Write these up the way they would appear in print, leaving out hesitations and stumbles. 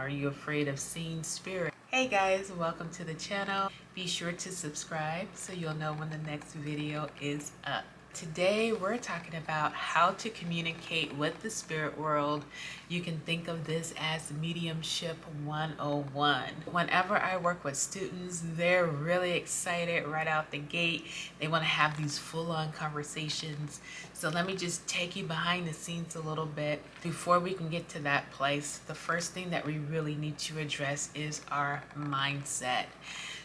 Are you afraid of seeing spirit? Hey guys, welcome to the channel. Be sure to subscribe so you'll know when the next video is up. Today we're talking about how to communicate with the spirit world. You can think of this as Mediumship 101. Whenever I work with students, they're really excited right out the gate. They want to have these full-on conversations. So let me just take you behind the scenes a little bit. Before we can get to that place, the first thing that we really need to address is our mindset.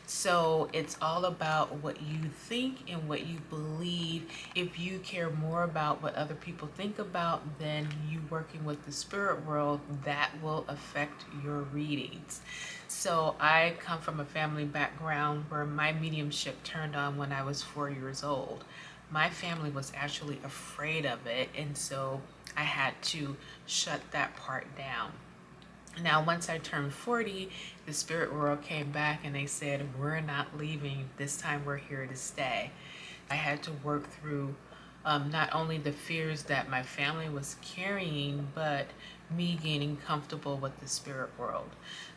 So it's all about what you think and what you believe. If you care more about what other people think about than you working with the spirit world, that will affect your readings. So I come from a family background where my mediumship turned on when I was 4 years old. My family was actually afraid of it, and so I had to shut that part down. Now, once I turned 40, the spirit world came back and they said, we're not leaving. This time we're here to stay. I had to work through not only the fears that my family was carrying, but me gaining comfortable with the spirit world.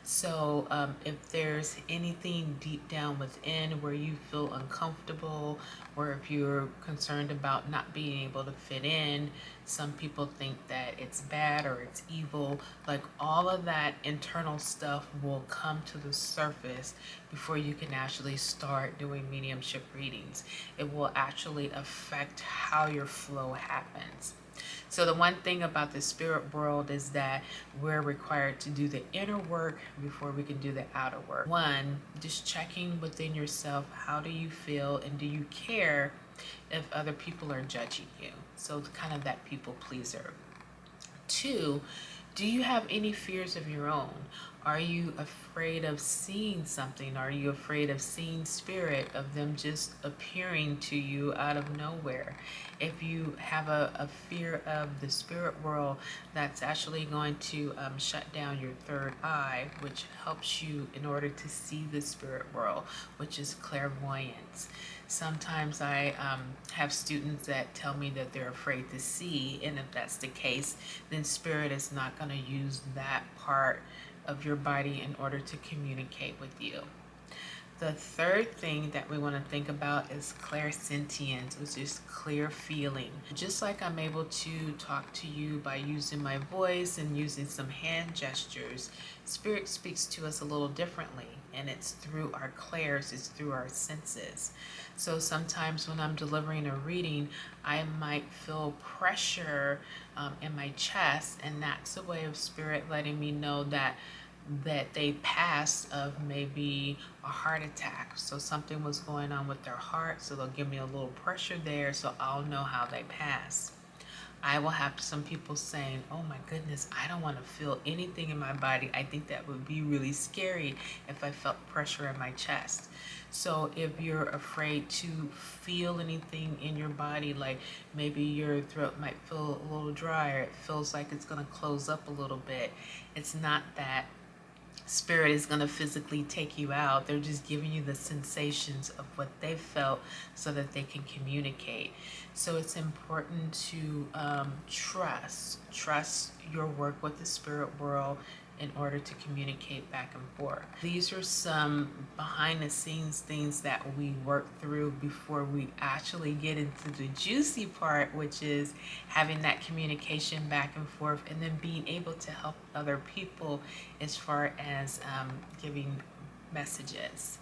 So if there's anything deep down within where you feel uncomfortable, or if you're concerned about not being able to fit in, some people think that it's bad or it's evil, like all of that internal stuff will come to the surface before you can actually start doing mediumship readings. It will actually affect how your flow happens. So the one thing about the spirit world is that we're required to do the inner work before we can do the outer work. One, just checking within yourself, how do you feel and do you care if other people are judging you? So it's kind of that people pleaser. Two, do you have any fears of your own? Are you afraid of seeing something? Are you afraid of seeing spirit, of them just appearing to you out of nowhere? If you have a fear of the spirit world, that's actually going to shut down your third eye, which helps you in order to see the spirit world, which is clairvoyance. Sometimes I have students that tell me that they're afraid to see, and if that's the case, then spirit is not going to use that part of your body in order to communicate with you. The third thing that we want to think about is clairsentience, which is clear feeling. Just like I'm able to talk to you by using my voice and using some hand gestures, spirit speaks to us a little differently, and it's through our clairs, it's through our senses. So sometimes when I'm delivering a reading, I might feel pressure in my chest, and that's a way of spirit letting me know that they passed of maybe a heart attack. So something was going on with their heart, so they'll give me a little pressure there so I'll know how they passed. I will have some people saying, oh my goodness, I don't want to feel anything in my body. I think that would be really scary if I felt pressure in my chest. So if you're afraid to feel anything in your body, like maybe your throat might feel a little dry, or it feels like it's going to close up a little bit, it's not that spirit is going to physically take you out. They're just giving you the sensations of what they felt so that they can communicate. So it's important to trust your work with the spirit world in order to communicate back and forth. These are some behind the scenes things that we work through before we actually get into the juicy part, which is having that communication back and forth and then being able to help other people as far as giving messages.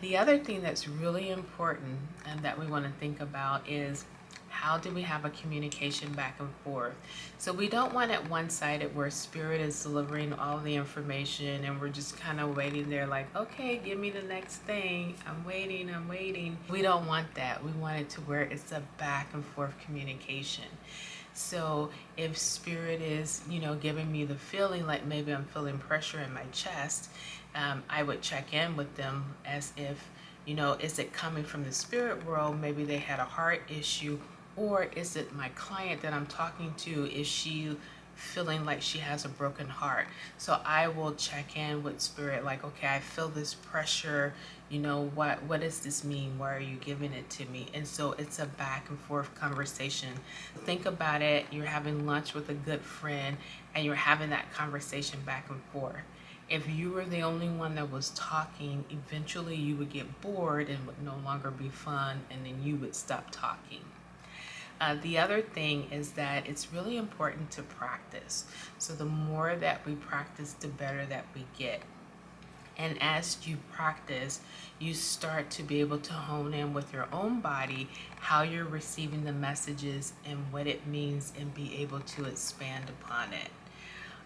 The other thing that's really important and that we want to think about is, how do we have a communication back and forth? So we don't want it one-sided where spirit is delivering all the information and we're just kind of waiting there like, okay, give me the next thing. I'm waiting. We don't want that. We want it to where it's a back and forth communication. So if spirit is, giving me the feeling like maybe I'm feeling pressure in my chest, I would check in with them as if, is it coming from the spirit world? Maybe they had a heart issue. Or is it my client that I'm talking to? Is she feeling like she has a broken heart. So I will check in with spirit, like, okay, I feel this pressure, you know, what does this mean? Why are you giving it to me? And so it's a back and forth conversation. Think about it, you're having lunch with a good friend and you're having that conversation back and forth. If you were the only one that was talking, eventually you would get bored and would no longer be fun, and then you would stop talking. The other thing is that it's really important to practice. So the more that we practice, the better that we get. And as you practice, you start to be able to hone in with your own body how you're receiving the messages and what it means, and be able to expand upon it.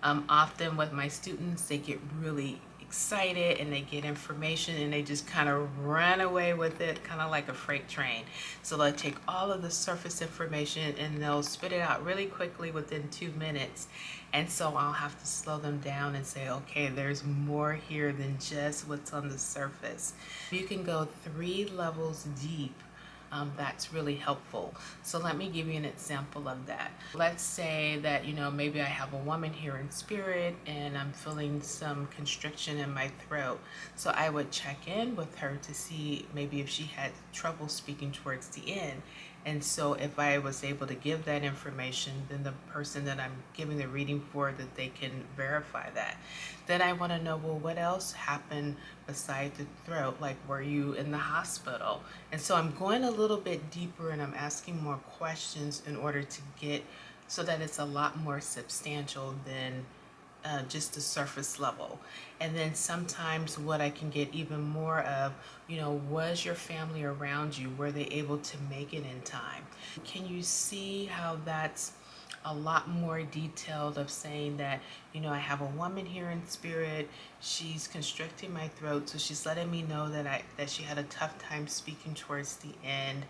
Often with my students, they get really excited and they get information and they just kind of run away with it, kind of like a freight train. So they'll take all of the surface information and they'll spit it out really quickly within 2 minutes. And so I'll have to slow them down and say, okay, there's more here than just what's on the surface. You can go 3 levels deep. That's really helpful. So let me give you an example of that. Let's say that, you know, maybe I have a woman here in spirit and I'm feeling some constriction in my throat. So I would check in with her to see maybe if she had trouble speaking towards the end. And so if I was able to give that information, then the person that I'm giving the reading for, that they can verify that. Then I want to know, well, what else happened besides the throat? Like, were you in the hospital? And so I'm going a little bit deeper and I'm asking more questions in order to get, so that it's a lot more substantial than just the surface level. And then sometimes what I can get even more of, you know, was your family around you? Were they able to make it in time? Can you see how that's a lot more detailed, of saying that, you know, I have a woman here in spirit, she's constricting my throat, so she's letting me know that she had a tough time speaking towards the end.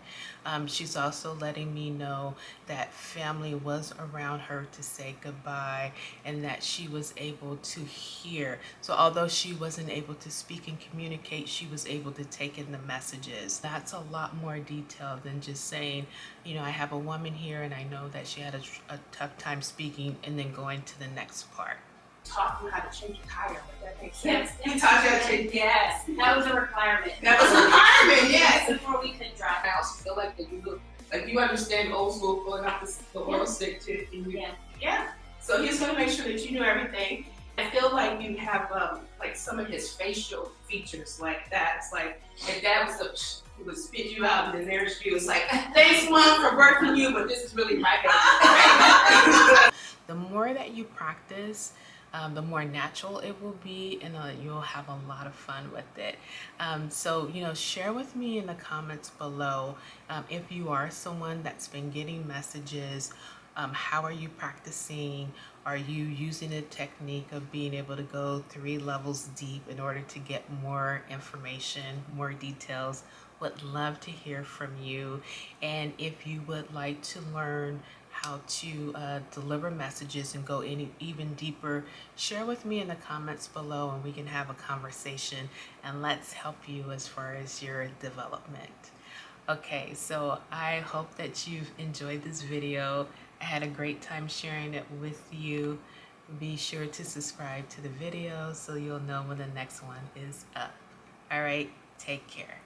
She's also letting me know that family was around her to say goodbye, and that she was able to hear. So although she wasn't able to speak and communicate, she was able to take in the messages. That's a lot more detailed than just saying, you know, I have a woman here and I know that she had a tough time speaking, and then going to the next part. Taught you how to change a tire, but that makes sense. Yes. He taught you how to change. Yes, that was a requirement. That was a requirement, yes. Before we could drive. I also feel like that you look like you understand old school, pulling out the oil stick too. Yeah. So he's gonna make sure that you know everything. I feel like you have like some of his facial features like that. It's like if that was he would spit you out, and then there's you. It's like, thanks, Mom, for birthing you, but this is really my baby. The more that you practice, the more natural it will be, and you'll have a lot of fun with it. So, you know, share with me in the comments below if you are someone that's been getting messages. How are you practicing? Are you using a technique of being able to go 3 levels deep in order to get more information, more details? Would love to hear from you. And if you would like to learn how to deliver messages and go even deeper, share with me in the comments below and we can have a conversation, and let's help you as far as your development. Okay, so I hope that you've enjoyed this video. I had a great time sharing it with you. Be sure to subscribe to the video so you'll know when the next one is up. All right, take care.